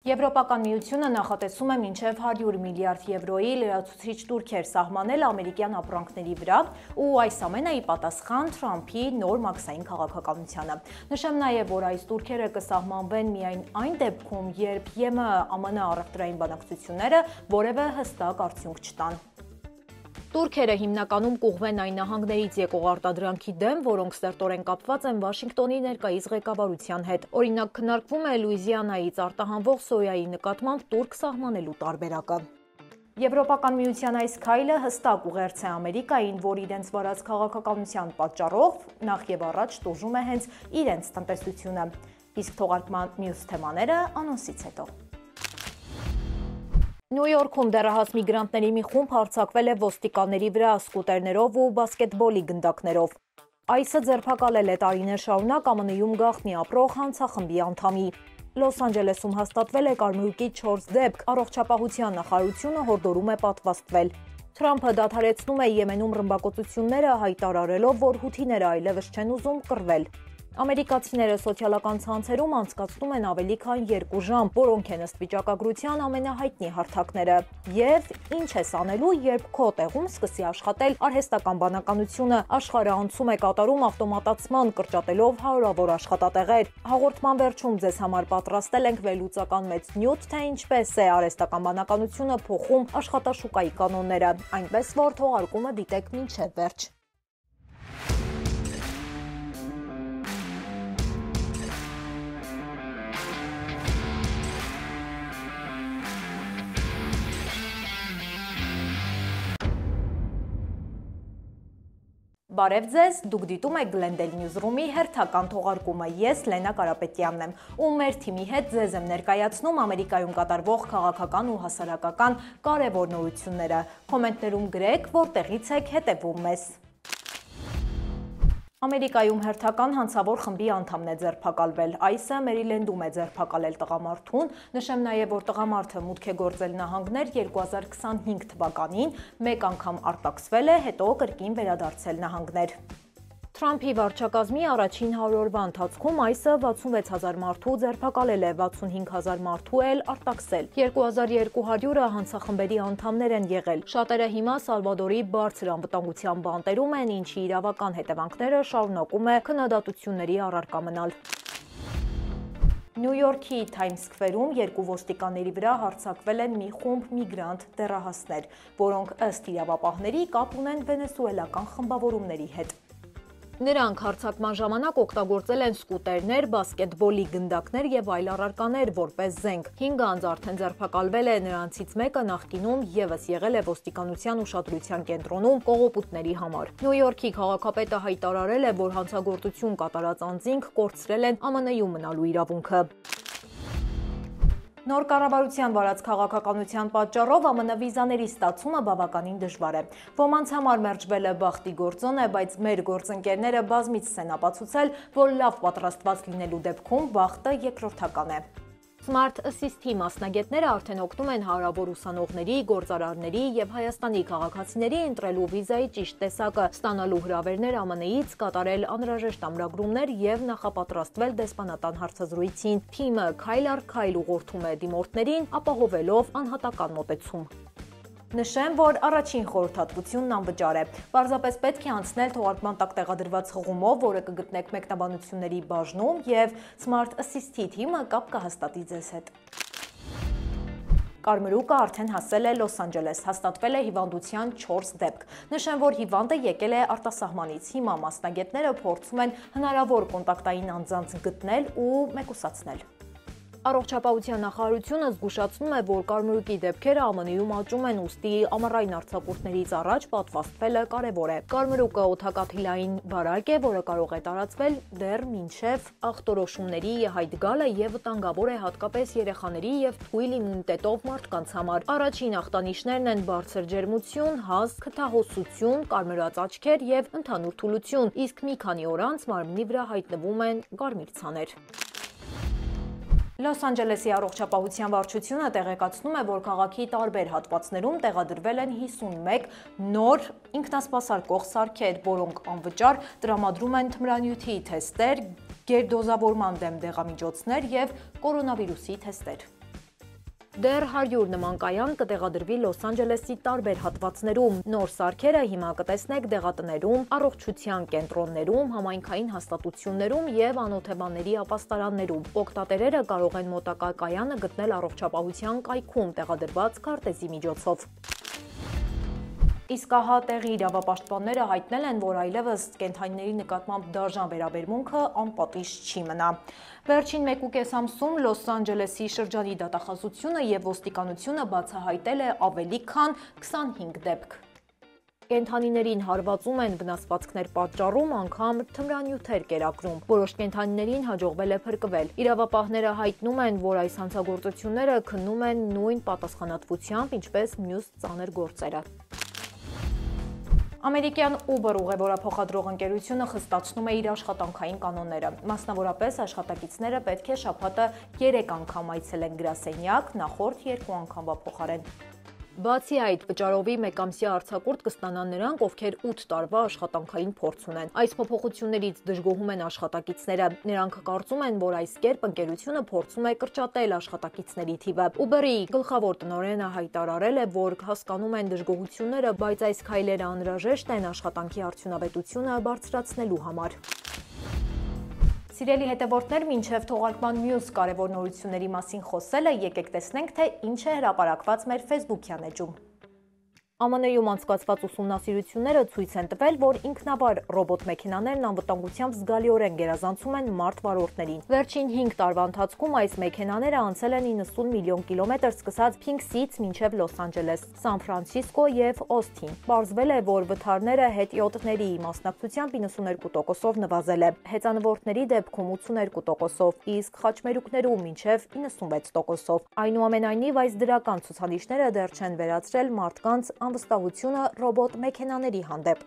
Եվրոպական միությունը նախատեսում է մինչև 100 միլիարդ եվրոյի լրացուցիչ տուրքեր սահմանել ամերիկյան ապրանքների վրա ու այս ամենը ի պատասխան Թրամփի նոր մաքսային քաղաքականությանը։ Նշեմ նաև, որ այս տուրքերը կսահմանվեն միայն այն դեպքում, երբ ԵՄ-ԱՄՆ առևտրային բանակցությունները որևէ հստակ արդյունք չտան։ Տուրքերը հիմնականում կուղղվեն այն նահանգներից եկող արտադրանքի դեմ, որոնք սերտորեն կապված են Վաշինգտոնի ներկայիս ղեկավարության հետ։ Օրինակ, քննարկվում է Լուիզիանայից արտահանվող սոյայի նկատմամբ տուրք սահմանելու տարբերակը։ Եվրոպական միության այս քայլը հստակ ուղերձ է Ամերիկային, որ իրենց վարած քաղաքականության պատճառով նախ եւ առաջ տուժում է հենց իրենց տնտեսությունը։ Իսկ թողարկման մյուս թեմաները անոնսից հետո։ Նյու Յորքում դեռահաս միգրանտների մի խումբ հարձակվել է ոստիկանների վրա սկուտերներով ու բասկետբոլի գնդակներով։ Այսը ձերբակալել է տարիներ շարունակ ԱՄՆ-ում գաղտնի ապրող հանցախմբի անդամի։ Լոս Անջելեսում հաստատվել է կարմրուկի 4 դեպք, առողջապահության նախարարությունը հորդորում է պատվաստվել։ Թրամփը դադարեցնում է Եմենում ռմբակոծությունները, հայտարարելով, որ հութիները այլևս չեն ուզում կռվել։ Ամերիկացիները սոցիալական ցանցերում անցկացնում են ավելի քան 2 ժամ, որոնք են ըստ վիճակագրության ամենահայտնի հարթակները։ Եվ ինչ ես անելու, երբ քո տեղում սկսի աշխատել արհեստական բանականությունը, աշխարհը անցում է կատարում ավտոմատացման, կրճատելով հարյուրավոր աշխատատեղեր։ Հաղորդման վերջում ձեզ համար պատրաստել ենք վերլուծական մեծ նյութ, թե ինչպես է արհեստական բանականությունը փոխում աշխատաշուկայի կանոնները, այնպես որ թողարկումը դիտեք մինչև վերջ։ Բարև ձեզ, դուք դիտում եք Glendale Newsroom-ի հերթական թողարկումը, ես Լենա Կարապետյանն եմ, ու մեր թիմի հետ ձեզ եմ ներկայացնում Ամերիկայում կատարվող քաղաքական ու հասարակական կարևոր նորությունները։ Կոմենտներում գրեք, որտեղից եք հետևում մեզ։ Ամերիկայում հերթական հանցավոր խմբի անդամն է ձերբակալվել։ Այսը Մերիլենդում է ձերբակալել տղամարդուն։ Նշեմ նաև, որ տղամարդը մուտք է գործել նահանգներ 2025 թվականին, մեկ անգամ արտաքսվել է, հետո կրկին վերադարձել նահանգներ։ Թրամփի վարչակազմի առաջին 100 օրվա ընթացքում այսը 66,000 մարդու ձերբակալել է, 65,000 մարդու էլ արտաքսել։ 2200-ը հանցախմբերի անդամներ են եղել։ Շատերը հիմա Սալվադորի բարձր անվտանգության բանտերում են, ինչի իրավական հետևանքները շարունակում է քննադատությունների առարկա մնալ։ Նյու Յորքի Times Square-ում 2 ոստիկանների վրա հարձակվել են մի խումբ միգրանտ դեռահասներ, որոնք ըստ իրավապահների կապ ունեն վենեսուելական խմբավորումների հետ։ Նրանք հարձակման ժամանակ օգտագործել են սկուտերներ, բասկետբոլի գնդակներ եւ այլ առարկաներ որպես զենք։ 5 անձ արդեն ձերբակալվել է, նրանցից մեկը նախկինում եւս եղել է ոստիկանության ուշադրության կենտրոնում կողոպուտների համար։ Նյու Յորքի քաղաքապետը հայտարարել է, որ հանցագործություն կատարած անձինք կորցրել են ԱՄՆ-ում մնալու իրավունքը։ Նոր կառավարության վարած քաղաքականության պատճառով ԱՄՆ վիզաների ստացումը բավականին դժվար է։ Ոմանց համար մերժվելը բախտի գործոն է, բայց մեր գործընկերները բազմիցս են ապացուցել, որ լավ պատրաստված լինելու դեպքում բախտը երկրորդական է։ Smart Assist-ի մասնագետները արդեն օգնում են հարավոր ուսանողների, գործարարների եւ Հայաստանի քաղաքացիների ընտրելու վիզայի ճիշտ տեսակը, ստանալու հրավերներ ԱՄՆ-ից, կատարել անհրաժեշտ ամրագրումներ եւ նախապատրաստվել դեսպանատան հարցազրույցին։ Թիմը քայլ առ քայլ ուղղորդում է դիմորդներին, ապահովելով անհատական մոտեցում։ Նշեմ, որ առաջին խորհրդատվությունն անվճար է։ Պարզապես պետք է անցնել թողարկման տակ տեղադրված հղումով, որը կգտնեք մեկնաբանությունների բաժնում, եւ Smart Assist-ի թիմը կապ կհաստատի ձեզ հետ։ Կարմրուկը արդեն հասել է Լոս Անջելես, հաստատվել է հիվանդության 4 դեպք։ Նշեմ, որ հիվանդը եկել է արտասահմանից։ Հիմա մասնագետները փորձում են հնարավոր կոնտակտային անձանց գտնել ու մեկուսացնել։ Առողջապահության նախարարությունը զգուշացնում է, որ կարմրուկի դեպքերը ԱՄՆ-ում աճում են, ուստի ամառային արձակուրդներից առաջ պատվաստվելը կարևոր է։ Կարմրուկը օդակաթիլային վարակ է, որը կարող է տարածվել դեռ մինչև ախտորոշումների հայտ գալը եւ վտանգավոր է հատկապես երեխաների եւ թույլ իմունիտետով մարդկանց համար։ Առաջին ախտանիշներն են բարձր ջերմություն, հազ, քթահոսություն, կարմրած աչքեր եւ ընդհանուր թուլություն, իսկ մի քանի օր անց մարմնի վրա հայտնվում են կարմիր ցաներ։ Լոս Անջելեսի առողջապահության վարչությունը տեղեկացնում է, որ քաղաքի տարբեր հատվածներում տեղադրվել են 51 նոր ինքնասպասարկող սարքեր, որոնք անվճար տրամադրում են թմրանյութի թեստեր, գերդոզավորման դեմ դեղամիջոցներ եւ կորոնավիրուսի թեստեր։ Դեռ 100 նման կայան կտեղադրվի Լոս Անջելեսի տարբեր հատվածներում։ Նոր սարքերը հիմա կտեսնեք դեղատներում, առողջության կենտրոններում, համայնքային հաստատություններում եւ անօթեբանների ապաստարաններում։ Օգտատերերը կարող են մոտակա կայանը գտնել առողջապահության կայքում տեղադրված քարտեզի միջոցով։ Իսկ ահա տեղի իրավապաշտպանները հայտնել են, որ այլևս կենդանիների նկատմամբ դաժան վերաբերմունքը անպատիժ չի մնա։ Վերջին 1.5 ամսում Լոս Անջելեսի շրջանի դատախազությունը եւ ոստիկանությունը բացահայտել է ավելի քան 25 դեպք։ Կենդանիներին հարվածում են, վնասվածքներ պատճառում, անգամ թմրանյութեր կերակրում։ Որոշ կենդանիներին հաջողվել է փրկվել։ Իրավապահները հայտնում են, որ այս հանցագործությունները քննում են նույն պատասխանատվությամբ, ինչպես մյուս ծանր գործերը։ Ամերիկյան Uber ուղևորափոխադրող ընկերությունը խստացնում է իր աշխատանքային կանոնները։ Մասնավորապես աշխատակիցները պետք է շաբաթը 3 անգամ այցելեն գրասենյակ, նախորդ 2 անգամվա փոխարեն։ Բացի այդ, վճարովի մեկամսյա արձակուրդ կստանան նրանք, ովքեր 8 տարվա աշխատանքային փորձ ունեն։ Այս փոփոխություններից դժգոհում են աշխատակիցները։ Նրանք կարծում են, որ այս կերպ ընկերությունը փորձում է կրճատել աշխատակիցների թիվը։ Uber-ի գլխավոր տնօրենը հայտարարել է, որ հասկանում են դժգոհությունները, բայց այս քայլերը անհրաժեշտ են աշխատանքի արդյունավետությունը բարձրացնելու համար։ Սիրելի հետևորդներ, մինչև թողարկման մյուս կարևոր նորությունների մասին խոսելը, եկեք տեսնենք, թե ինչ է հրապարակված մեր Facebook-յան էջում։ ԱՄՆ-ում անցկացված ուսումնասիրությունները ցույց են տվել, որ ինքնավար ռոբոտ մեքենաներն անվտանգությամբ զգալիորեն գերազանցում են մարդ վարորդներին։ Վերջին 5 տարվա ընթացքում այս մեքենաները անցել են 90 միլիոն կիլոմետր սկսած Փինքսից մինչև Լոս Անջելես, Սան Ֆրանցիսկո եւ Օսթին։ Պարզվել է, որ վթարները հետիոտների մասնակցությամբ 92%-ով նվազել է, հեծանվորդների դեպքում 82%-ով, իսկ խաչմերուկներում մինչև 96%-ով։ Այնուամենայնիվ, այս դրական ցուցանիշները դեռ չեն վերացրել մարդկանց անվստահությունը ռոբոտ մեքենաների հանդեպ։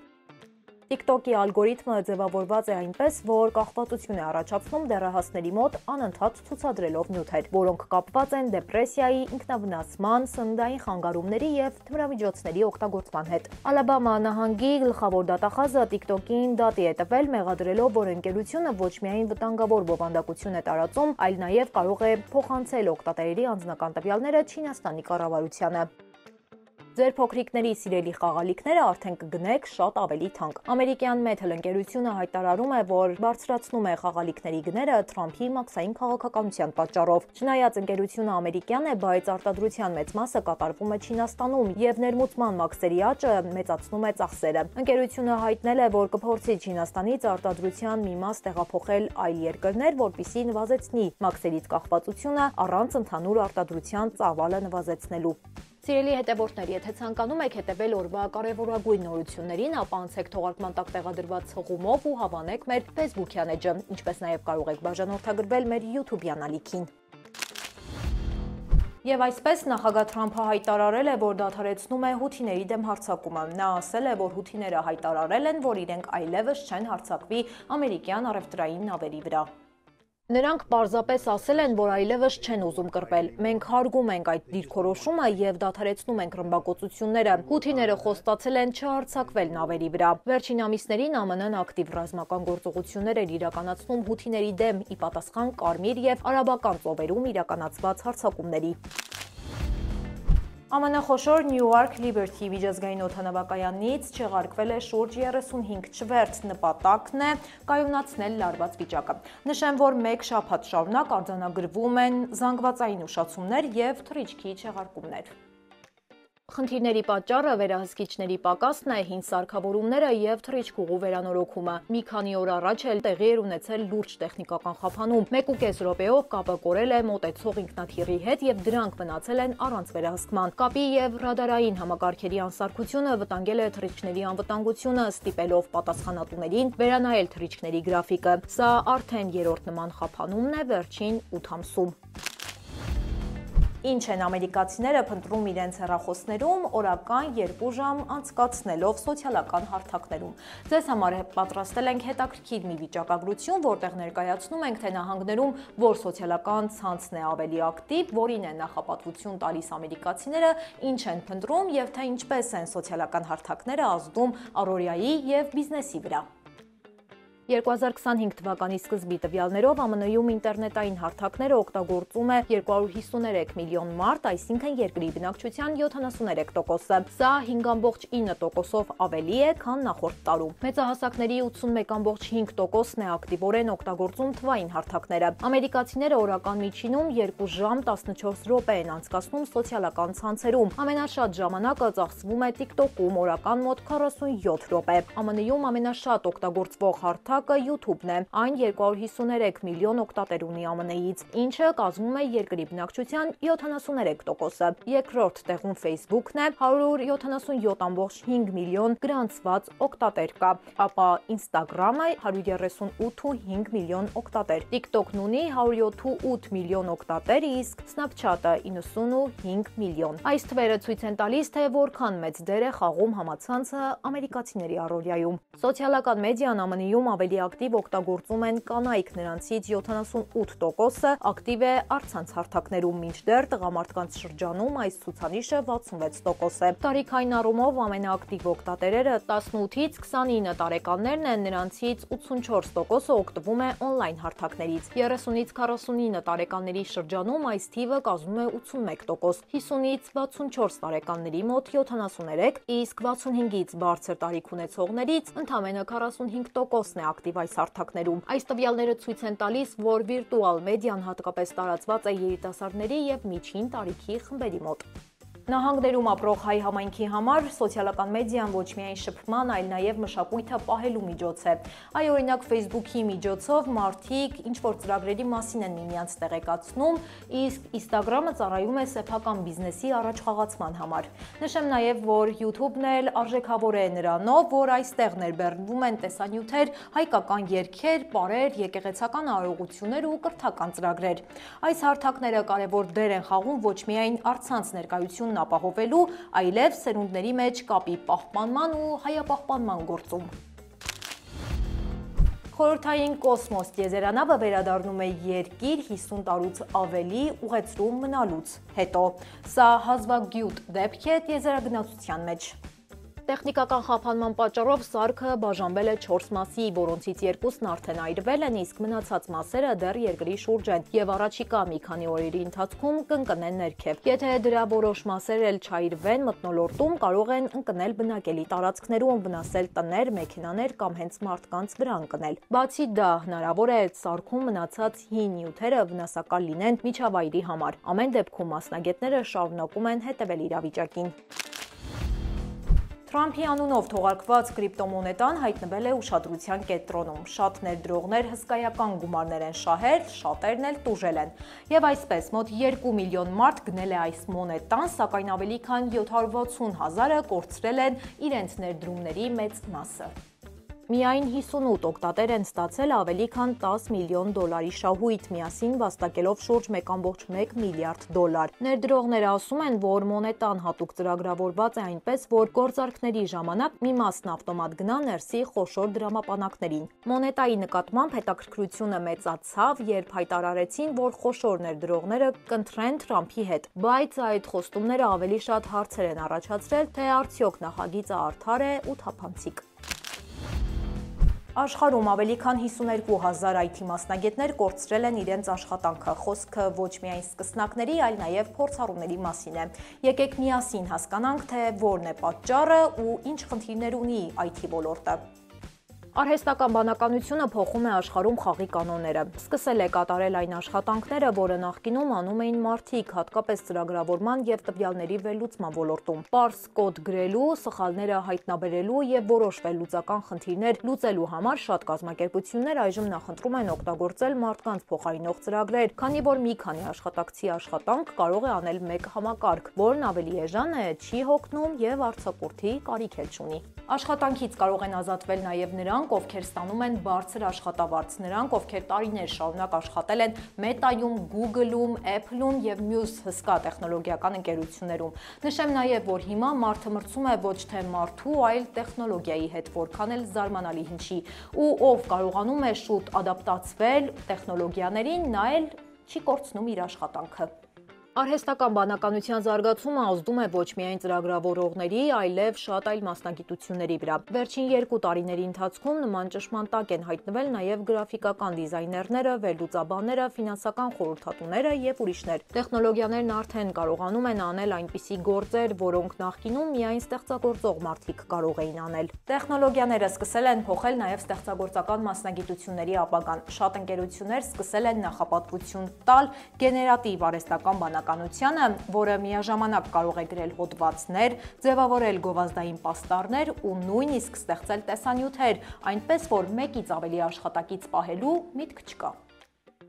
TikTok-ի ալգորիթմը ձևավորված է այնպես, որ կախվածություն է առաջացնում դեռահասների մոտ անընդհատ ցուցադրելով նյութեր, որոնք կապված են դեպրեսիայի, ինքնավնասման, սննդային խանգարումների եւ թմրամիջոցների օգտագործման հետ։ Ալաբամա նահանգի գլխավոր դատախազը TikTok-ին դատի է տվել, մեղադրելով, որ ընկերությունը ոչ միայն վտանգավոր բովանդակություն է տարածում, այլ նաեւ կարող է փոխանցել օգտատերերի անձնական տվյալները Չինաստանի կառավարությանը։ Ձեր փոքրիկների սիրելի խաղալիքները արդեն կգնեք շատ ավելի թանկ։ Ամերիկյան Metal ընկերությունը հայտարարում է, որ բարձրացնում է խաղալիքների գները Թրամփի մաքսային քաղաքականության պատճառով։ Չնայած ընկերությունը ամերիկյան է, բայց արտադրության մեծ մասը կատարվում է Չինաստանում եւ ներմուծման մաքսերի աճը մեծացնում է ծախսերը։ Ընկերությունը հայտնել է, որ կփորձի Չինաստանից արտադրության մի մաս տեղափոխել այլ երկրներ, որպեսզի նվազեցնի մաքսերից կախվածությունը առանց ընդհանուր արտադրության ծավալը նվազեցնելու։ Սիրելի հետևորդներ, եթե ցանկանում եք հետևել օրվա կարևորագույն նորություններին, ապա անցեք թողարկման տակ տեղադրված հղումով ու հավանեք մեր Facebook-յան էջը, ինչպես նաև կարող եք բաժանորդագրվել մեր YouTube-յան ալիքին։ Եվ այսպես նախագահ Թրամփը հայտարարել է, որ դադարեցնում է հութիների դեմ հարձակումը։ Նա ասել է, որ հութիները հայտարարել են, որ իրենք այլևս չեն հարձակվի ամերիկյան առևտրային նավերի վրա։ Նրանք պարզապես ասել են, որ այլևս չեն ուզում կռվել։ Մենք հարգում ենք այդ դիրքորոշումը եւ դադարեցնում ենք ռմբակոծությունները։ Հութիները խոստացել են չհարձակվել նավերի վրա։ Վերջին ամիսներին ԱՄՆ-ն ակտիվ ռազմական գործողություններ էր իրականացնում հութիների դեմ՝ ի պատասխան Կարմիր եւ Արաբական ծովերում իրականացված հարձակումների։ ԱՄՆ խոշոր Newark Liberty միջազգային օդանավակայանից չեղարկվել է շուրջ 35 չվերթ, նպատակն է կայունացնել լարված վիճակը։ Նշեմ, որ մեկ շաբաթ շարունակ արձանագրվում են զանգվածային ուշացումներ եւ թռիչքի չեղարկումներ։ Խնդիրների պատճառը վերահսկիչների պակասն է, հին սարքավորումները եւ թռիչքուղու վերանորոգումը։ Մի քանի օր առաջ էլ տեղի էր ունեցել լուրջ տեխնիկական խափանում։ 1.5 րոպեով կապը կորել է մոտեցող ինքնաթիռի հետ եւ դրանք մնացել են առանց վերահսկման։ Կապի եւ ռադարային համակարգերի անսարքությունը վտանգել է թռիչքների անվտանգությունը, ստիպելով պատասխանատուներին վերանայել թռիչքների գրաֆիկը։ Սա արդեն երրորդ նման խափանումն է վերջին 8 ամսում։ Ինչ են ամերիկացիները փնտրում իրենց հեռախոսներում օրական 2 ժամ անցկացնելով սոցիալական հարթակներում։ Ձեզ համար պատրաստել ենք հետաքրքիր մի վիճակագրություն, որտեղ ներկայացնում ենք, թե նահանգներում որ սոցիալական ցանցն է ավելի ակտիվ, որին են նախապատվություն տալիս ամերիկացիները, ինչ են փնտրում եւ թե ինչպես են սոցիալական հարթակները ազդում առօրյայի եւ բիզնեսի վրա։ 2025 թվականի սկզբի տվյալներով ԱՄՆ-ում ինտերնետային հարթակները օգտագործում է 253 միլիոն մարդ, այսինքն երկրի բնակչության 73%-ը։ Սա 5,9%-ով ավելի է, քան նախորդ տարում։ Մեծահասակների 81,5%-ն է ակտիվորեն օգտագործում թվային հարթակները։ Ամերիկացիները օրական միջինում 2 ժամ 14 րոպե են անցկացնում սոցիալական ցանցերում։ Ամենաշատ ժամանակը ծախսվում է TikTok-ում, օրական մոտ 47 րոպե։ ԱՄՆ-ում ամենաշատ օգտագործվող հարթակը YouTube-ն է։ Այն 253 միլիոն օգտատեր ունի ԱՄՆ-ից, ինչը կազմում է երկրի բնակչության 73%-ը։ Երկրորդ տեղում Facebook-ն է, 177,5 միլիոն գրանցված օգտատեր կա, ապա Instagram-ը 138,5 միլիոն օգտատեր։ TikTok-ն ունի 107,8 միլիոն օգտատեր, իսկ Snapchat-ը 95 միլիոն։ Այս թվերը ցույց են տալիս, թե որքան մեծ դեր է խաղում համացանցը ամերիկացիների առօրյայում։ Սոցիալական մեդիան ԱՄՆ-ում ավելի ակտիվ օգտագործում են կանայք, նրանցից 78%-ը ակտիվ է առցանց հարթակներում, մինչդեռ տղամարդկանց շրջանում այս ցուցանիշը 66% է։ Տարիքային առումով ամենաակտիվ օգտատերերը 18-ից 29 տարեկաններն են, նրանցից 84%-ը օգտվում է օնլայն հարթակներից։ 30-ից 49 տարեկանների շրջանում այս թիվը կազմում է 81%, 50-ից 64 տարեկանների մոտ 73, իսկ 65-ից բարձր տարիք ունեցողներից ընդամենը 45%-ն է ակտիվ այս հարթակներում։ Այս տվյալները ցույց են տալիս, որ վիրտուալ մեդիան հատկապես տարածված է երիտասարդների եւ միջին տարիքի խմբերի մոտ։ Նահանգներում ապրող հայ համայնքի համար սոցիալական մեդիան ոչ միայն շփման, այլ նաև մշակույթը պահելու միջոց է։ Այ օրինակ Facebook-ի միջոցով մարդիկ ինչ-որ ծրագրերի մասին են միմյանց տեղեկացնում, իսկ Instagram-ը ծառայում է սեփական բիզնեսի առաջխաղացման համար։ Նշեմ նաև, որ YouTube-ն էլ արժեքավոր է նրանով, որ այստեղ ներբեռնվում են տեսանյութեր, հայկական երգեր, պարեր, եկեղեցական արարողություններ ու կրթական ծրագրեր։ Այս հարթակները կարևոր դեր են խաղում ոչ միայն առցանց ներկայությունն ապահովելու, այլև սերունդների մեջ կապի պահպանման ու հայապահպանման գործում։ Խորհրդային կոսմոս տիեզերանավը վերադառնում է երկիր 50 տարուց ավելի ուղեծրում մնալուց հետո։ Սա հազվագյուտ դեպք է տիեզերագնացության մեջ։ Տեխնիկական խափանման պատճառով սարքը բաժանվել է 4 մասի, որոնցից 2-ն արդեն այրվել են, իսկ մնացած մասերը դեռ երկրի շուրջ են եւ առաջիկա մի քանի օրերի ընթացքում կընկնեն ներքև։ Եթե դրա որոշ մասեր էլ չայրվեն մթնոլորտում, կարող են ընկնել բնակելի տարածքներում, վնասել տներ, մեքենաներ կամ հենց մարդկանց վրա ընկնել։ Բացի դա, հնարավոր է սարքում մնացած հին նյութերը վնասակար լինեն միջավայրի համար։ Ամեն դեպքում մասնագետները շարունակում են հետևել իրավիճակին։ Թրամփի անունով թողարկված կրիպտոմոնետան հայտնվել է ուշադրության կենտրոնում։ Շատ ներդրողներ հսկայական գումարներ են շահել, շատերն էլ տուժել են։ Եվ այսպես, մոտ 2 միլիոն մարդ գնել է այս մոնետան, սակայն ավելի քան 760,000-ը կորցրել են իրենց ներդրումների մեծ մասը։ Միայն 58 օգտատեր են ստացել ավելի քան 10 միլիոն դոլարի շահույթ, միասին վաստակելով շուրջ 1,1 միլիարդ դոլար։ Ներդրողները ասում են, որ մոնետան հատուկ ծրագրավորված է այնպես, որ գործարքների ժամանակ մի մասն ավտոմատ գնա ներսի խոշոր դրամապանակներին։ Մոնետայի նկատմամբ հետաքրքրությունը մեծացավ, երբ հայտարարեցին, որ խոշոր ներդրողները կընտրեն Թրամփի հետ, բայց այդ խոստումները ավելի շատ հարցեր են առաջացրել, թե արդյոք նախագիծը արդար է ու թափանցիկ։ Աշխարհում ավելի քան 52,000 IT մասնագետներ կորցրել են իրենց աշխատանքը։ Խոսքը ոչ միայն սկսնակների, այլ նաև փորձառուների մասին է։ Եկեք միասին հասկանանք, թե որն է պատճառը ու ինչ խնդիրներ ունի IT ոլորտը։ Արհեստական բանականությունը փոխում է աշխարհում խաղի կանոնները։ Սկսել է կատարել այն աշխատանքները, որը նախկինում անում էին մարդիկ, հատկապես ծրագրավորման եւ տվյալների վերլուծման ոլորտում։ Պարզ կոդ գրելու, սխալները հայտնաբերելու եւ որոշ վերլուծական խնդիրներ լուծելու համար շատ կազմակերպություններ այժմ նախընտրում են օգտագործել մարդկանց փոխարինող ծրագրեր, քանի որ մի քանի աշխատակցի աշխատանք կարող է անել մեկ համակարգ, որն ավելի էժան է, չի հոգնում եւ արձակուրդի կարիք էլ չունի։ Աշխատանքից կարող են ազատվել նաև նրանք, ովքեր ստանում են բարձր աշխատավարձ, նրանք, ովքեր տարիներ շարունակ աշխատել են Meta-ում, Google-ում, Apple-ում եւ մյուս հսկա տեխնոլոգիական ընկերություններում։ Նշեմ նաև, որ հիմա մարդը մրցում է ոչ թե մարդու, այլ տեխնոլոգիայի հետ, որքան էլ զարմանալի հնչի, ու ով կարողանում է շուտ ադապտացվել տեխնոլոգիաներին, նա էլ չի կորցնում իր աշխատանքը։ Արհեստական բանականության զարգացումը ազդում է ոչ միայն ծրագրավորողների, այլև շատ այլ մասնագիտությունների վրա։ Վերջին 2 տարիների ընթացքում նման ճշմարտակ են հայտնվել նաև գրաֆիկական դիզայներները, վերլուծաբանները, ֆինանսական խորհրդատուները եւ ուրիշներ։ Տեխնոլոգիաներն արդեն կարողանում են անել այնպիսի գործեր, որոնք նախկինում միայն ստեղծագործող մարդիկ կարող էին անել։ Տեխնոլոգիաները սկսել են փոխել նաև ստեղծագործական մասնագիտությունների ապագան։ Շատ ընկերություններ սկսել են նախապատվություն տալ գեներատիվ արհեստական բանականությանը, որը միաժամանակ կարող է գրել հոդվածներ, ձևավորել գովազդային պաստառներ ու նույնիսկ ստեղծել տեսանյութեր, այնպես որ մեկից ավելի աշխատակից պահելու միտք չկա։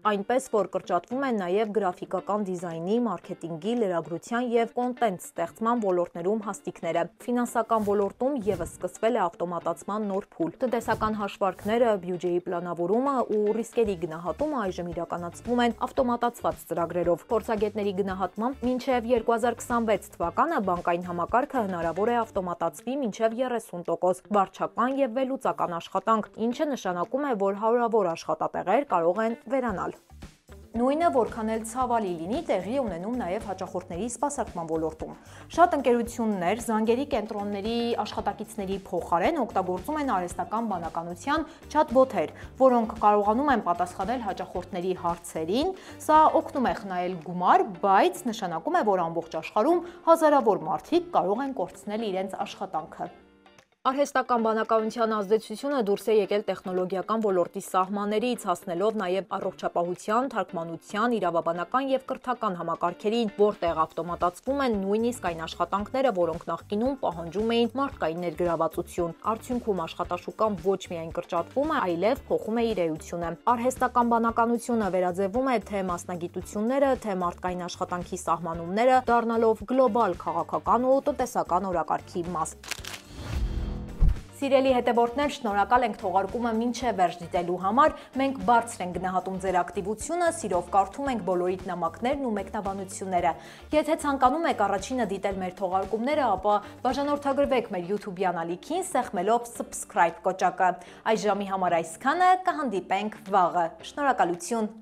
Այնպես որ կրճատվում են նաև գրաֆիկական դիզայնի, մարքեթինգի, լրագրության եւ կոնտենտ ստեղծման ոլորտներում հաստիքները։ Ֆինանսական ոլորտում եւս սկսվել է ավտոմատացման նոր փուլ։ Տնտեսական հաշվարկները, բյուջեի պլանավորումը ու ռիսկերի գնահատումը այժմ իրականացվում են ավտոմատացված ծրագրերով։ Փորձագետների գնահատմամբ մինչև 2026 թվականը բանկային համակարգը հնարավոր է ավտոմատացվի մինչև 30%, վարչական եւ վերլուծական աշխատանք, ինչը նշանակում է, որ հարյուրավոր աշխատատեղեր կարող են վերանալ։ Նույնը որքան էլ ցավալի լինի, տեղի ունենում նաև հաճախորդների սպասարկման ոլորտում։ Շատ ընկերություններ զանգերի կենտրոնների աշխատակիցների փոխարեն օգտագործում են արհեստական բանականության չաթ-բոթեր, որոնք կարողանում են պատասխանել հաճախորդների հարցերին։ Սա օգնում է խնայել գումար, բայց նշանակում է, որ ամբողջ աշխարհում հազարավոր մարդիկ կարող են կորցնել իրենց աշխատանքը։ Արհեստական բանականության ազդեցությունը դուրս է եկել տեխնոլոգիական ոլորտի սահմաններից, հասնելով նաև առողջապահության, թարգմանության, իրավաբանական եւ կրթական համակարգերին, որտեղ ավտոմատացվում են նույնիսկ այն աշխատանքները, որոնք նախկինում պահանջում էին մարդկային ներգրավվածություն։ Արդյունքում աշխատաշուկան ոչ միայն կրճատվում է, այլև փոխում է իր էությունը։ Արհեստական բանականությունը վերաձևում է թե մասնագիտությունները, թե մարդկային աշխատանքի սահմանումները, դառնալով գլոբալ քաղաքական ու տնտեսական օրակարգի մաս։ Սիրելի հետևորդներ, շնորհակալ ենք թողարկումը մինչև վերջ դիտելու համար։ Մենք բարձր ենք գնահատում ձեր ակտիվությունը, սիրով կարդում ենք բոլորիդ նամակներն ու մեկնաբանությունները։ Եթե ցանկանում եք առաջինը դիտել մեր թողարկումները, ապա բաժանորդագրվեք մեր YouTube-յան ալիքին, սեղմելով subscribe կոճակը։ Այս ժամի համար այսքանը, կհանդիպենք վաղը։ Շնորհակալություն։